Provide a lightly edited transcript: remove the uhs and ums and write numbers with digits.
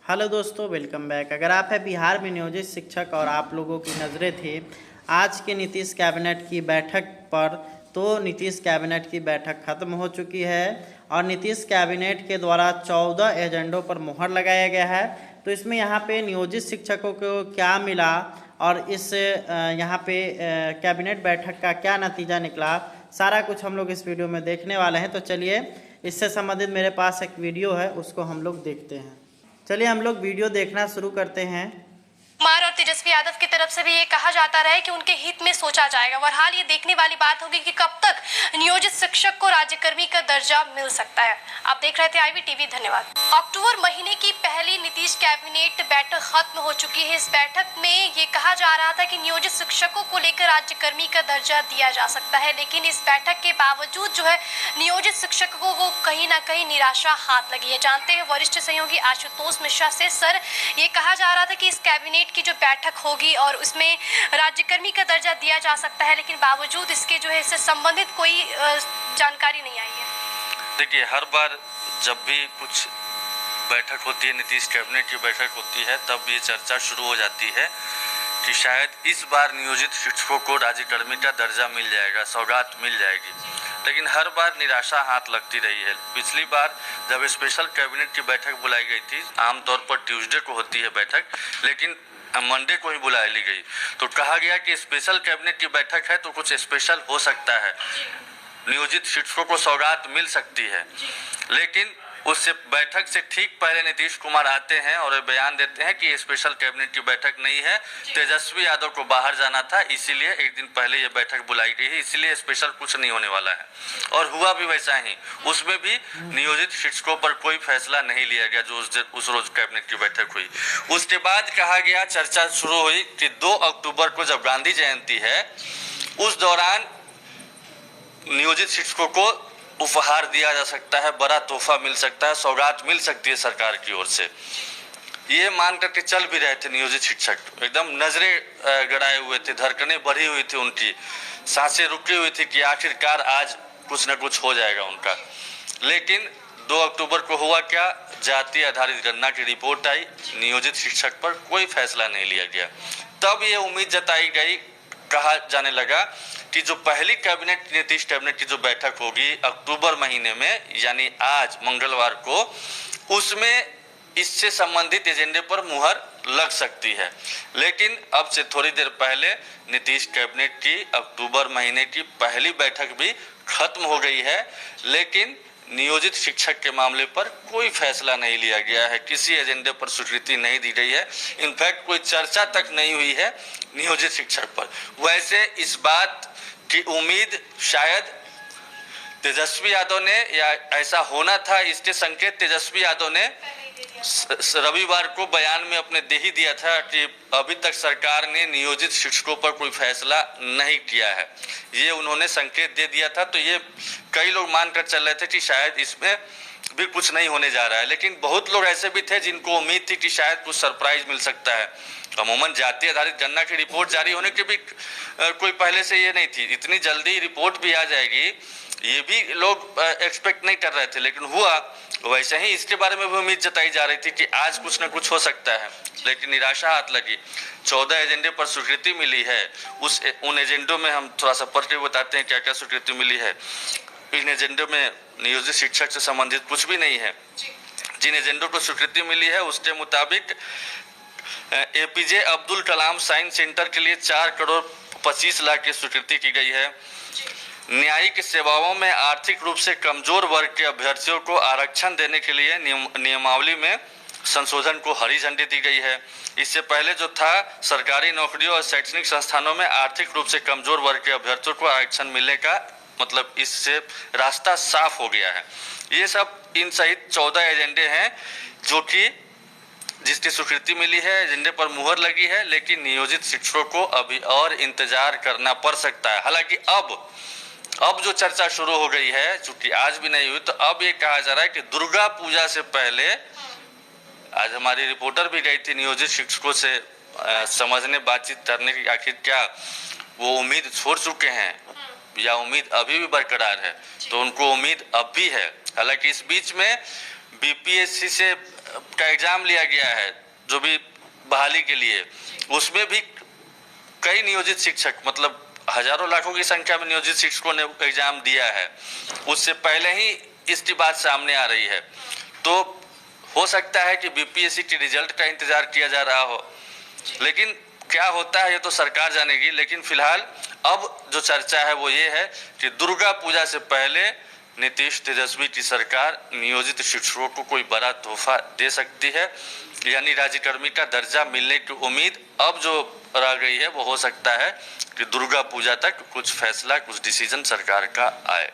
Hello दोस्तों, welcome back. अगर आप है बिहार में नियोजित शिक्षक और आप लोगों की नज़रें थी आज के नीतीश कैबिनेट की बैठक पर, तो नीतीश कैबिनेट की बैठक ख़त्म हो चुकी है और नीतीश कैबिनेट के द्वारा 14 एजेंडों पर मुहर लगाया गया है। तो इसमें यहाँ पे नियोजित शिक्षकों को क्या मिला और इस यहाँ पे कैबिनेट बैठक का क्या नतीजा निकला, सारा कुछ हम लोग इस वीडियो में देखने वाले हैं। तो चलिए, इससे संबंधित मेरे पास एक वीडियो है, उसको हम लोग देखते हैं। चलिए हम लोग वीडियो देखना शुरू करते हैं। कुमार और तेजस्वी यादव की तरफ से भी ये कहा जाता रहा है कि उनके हित में सोचा जाएगा। बहरहाल ये देखने वाली बात होगी कि कब तक नियोजित शिक्षक को राज्यकर्मी का दर्जा मिल सकता है। आप देख रहे थे आईवी टीवी, धन्यवाद। अक्टूबर महीने की पहली नीतीश कैबिनेट बैठक खत्म हो चुकी है। इस बैठक में ये कहा जा रहा था कि नियोजित शिक्षकों को लेकर राज्यकर्मी का दर्जा दिया जा सकता है, लेकिन इस बैठक के बावजूद जो है नियोजित शिक्षकों को कहीं ना कहीं निराशा हाथ लगी है। जानते हैं वरिष्ठ सहयोगी आशुतोष मिश्रा से। सर, ये कहा जा रहा था कि इस कैबिनेट की जो बैठक होगी और उसमें राज्यकर्मी का दर्जा दिया जा सकता है, लेकिन बावजूद इसके जो है इससे संबंधित कोई जानकारी नहीं आई है। देखिए, हर बार जब भी कुछ बैठक होती है, नीतीश कैबिनेट की बैठक होती है, तब ये चर्चा शुरू हो जाती है कि शायद इस बार नियोजित शिक्षकों को राज्यकर्मी का दर्जा मिल जाएगा, सौगात मिल जाएगी। लेकिन हर बार निराशा हाथ लगती रही है। पिछली बार जब स्पेशल कैबिनेट की बैठक बुलाई गई थी, आमतौर पर ट्यूसडे को होती है बैठक, लेकिन मंडे को ही बुला ली गई, तो कहा गया कि स्पेशल कैबिनेट की बैठक है तो कुछ स्पेशल हो सकता है, नियोजित शिक्षकों को सौगात मिल सकती है। लेकिन उससे बैठक से ठीक पहले नीतीश कुमार आते हैं और बयान देते हैं कि ये स्पेशल कैबिनेट की बैठक नहीं है, तेजस्वी यादव को बाहर जाना था, इसीलिए एक दिन पहले ये बैठक बुलाई गई है, इसीलिए स्पेशल कुछ नहीं होने वाला है। और हुआ भी वैसा ही। उसमें भी नियोजित शिक्षकों पर कोई फैसला नहीं लिया गया जो उस रोज कैबिनेट की बैठक हुई। उसके बाद कहा गया, चर्चा शुरू हुई कि 2 अक्टूबर को जब गांधी जयंती है, उस दौरान नियोजित शिक्षकों को उपहार दिया जा सकता है, बड़ा तोहफा मिल सकता है, सौगात मिल सकती है सरकार की ओर से। ये मान करके चल भी रहे थे नियोजित शिक्षक, एकदम नजरें गड़ाए हुए थे, धड़कनें बढ़ी हुई थी, उनकी सांसें रुकी हुई थी कि आखिरकार आज कुछ न कुछ हो जाएगा उनका। लेकिन 2 अक्टूबर को हुआ क्या, जाति आधारित गणना की रिपोर्ट आई, नियोजित शिक्षक पर कोई फैसला नहीं लिया गया। तब ये उम्मीद जताई गई, कहा जाने लगा कि जो पहली कैबिनेट नीतीश कैबिनेट की जो बैठक होगी अक्टूबर महीने में, यानी आज मंगलवार को, उसमें इससे संबंधित एजेंडे पर मुहर लग सकती है। लेकिन अब से थोड़ी देर पहले नीतीश कैबिनेट की अक्टूबर महीने की पहली बैठक भी खत्म हो गई है, लेकिन नियोजित शिक्षक के मामले पर कोई फैसला नहीं लिया गया है, किसी एजेंडे पर स्वीकृति नहीं दी गई है, इनफैक्ट कोई चर्चा तक नहीं हुई है नियोजित शिक्षक पर। वैसे इस बात की उम्मीद शायद तेजस्वी यादव ने, या ऐसा होना था, इसके संकेत तेजस्वी यादव ने रविवार को बयान में अपने दे ही दिया था कि अभी तक सरकार ने नियोजित शिक्षकों पर कोई फैसला नहीं किया है, ये उन्होंने संकेत दे दिया था। तो ये कई लोग मानकर चल रहे थे कि शायद इसमें भी कुछ नहीं होने जा रहा है, लेकिन बहुत लोग ऐसे भी थे जिनको उम्मीद थी कि शायद कुछ सरप्राइज मिल सकता है। अमूमन जाति आधारित गणना की रिपोर्ट जारी होने की भी कोई पहले से ये नहीं थी, इतनी जल्दी रिपोर्ट भी आ जाएगी ये भी लोग एक्सपेक्ट नहीं कर रहे थे, लेकिन हुआ वैसे ही। इसके बारे में भी उम्मीद जताई जा रही थी कि आज कुछ न कुछ हो सकता है, लेकिन निराशा हाथ लगी। 14 एजेंडे पर स्वीकृति मिली है, उन एजेंडों में हम थोड़ा सा पढ़ के बताते हैं क्या क्या स्वीकृति मिली है। इन एजेंडों में नियोजित शिक्षक से संबंधित कुछ भी नहीं है। जिन एजेंडों को स्वीकृति मिली है उसके मुताबिक APJ Abdul Kalam science centre के लिए 4 करोड़ 25 लाख की स्वीकृति की गई है। न्यायिक सेवाओं में आर्थिक रूप से कमजोर वर्ग के अभ्यर्थियों को आरक्षण देने के लिए नियमावली में संशोधन को हरी झंडी दी गई है। इससे पहले जो था, सरकारी नौकरियों और शैक्षणिक संस्थानों में आर्थिक रूप से कमजोर वर्ग के अभ्यर्थियों को आरक्षण मिलने का मतलब इससे रास्ता साफ हो गया है। ये सब इन सहित 14 एजेंडे हैं जो कि जिसकी स्वीकृति मिली है, एजेंडे पर मुहर लगी है, लेकिन नियोजित शिक्षकों को अभी और इंतजार करना पड़ सकता है। हालांकि अब जो चर्चा शुरू हो गई है, चूंकि आज भी नहीं हुई, तो अब ये कहा जा रहा है कि दुर्गा पूजा से पहले, आज हमारी रिपोर्टर भी गई थी नियोजित शिक्षकों से समझने, बातचीत करने की आखिर क्या वो उम्मीद छोड़ चुके हैं या उम्मीद अभी भी बरकरार है। तो उनको उम्मीद अब भी है। हालांकि इस बीच में बीपीएससी से का एग्ज़ाम लिया गया है, जो भी बहाली के लिए, उसमें भी कई नियोजित शिक्षक, मतलब हजारों लाखों की संख्या में नियोजित शिक्षकों ने एग्ज़ाम दिया है। उससे पहले ही इसकी बात सामने आ रही है। तो हो सकता है कि बीपीएससी के रिजल्ट का इंतजार किया जा रहा हो, लेकिन क्या होता है ये तो सरकार जानेगी। लेकिन फिलहाल अब जो चर्चा है वो ये है कि दुर्गा पूजा से पहले नीतीश तेजस्वी की सरकार नियोजित शिक्षकों को कोई बड़ा तोहफा दे सकती है, यानी राज्यकर्मी का दर्जा मिलने की उम्मीद अब जो रह गई है वो हो सकता है कि दुर्गा पूजा तक कुछ फैसला, कुछ डिसीजन सरकार का आए।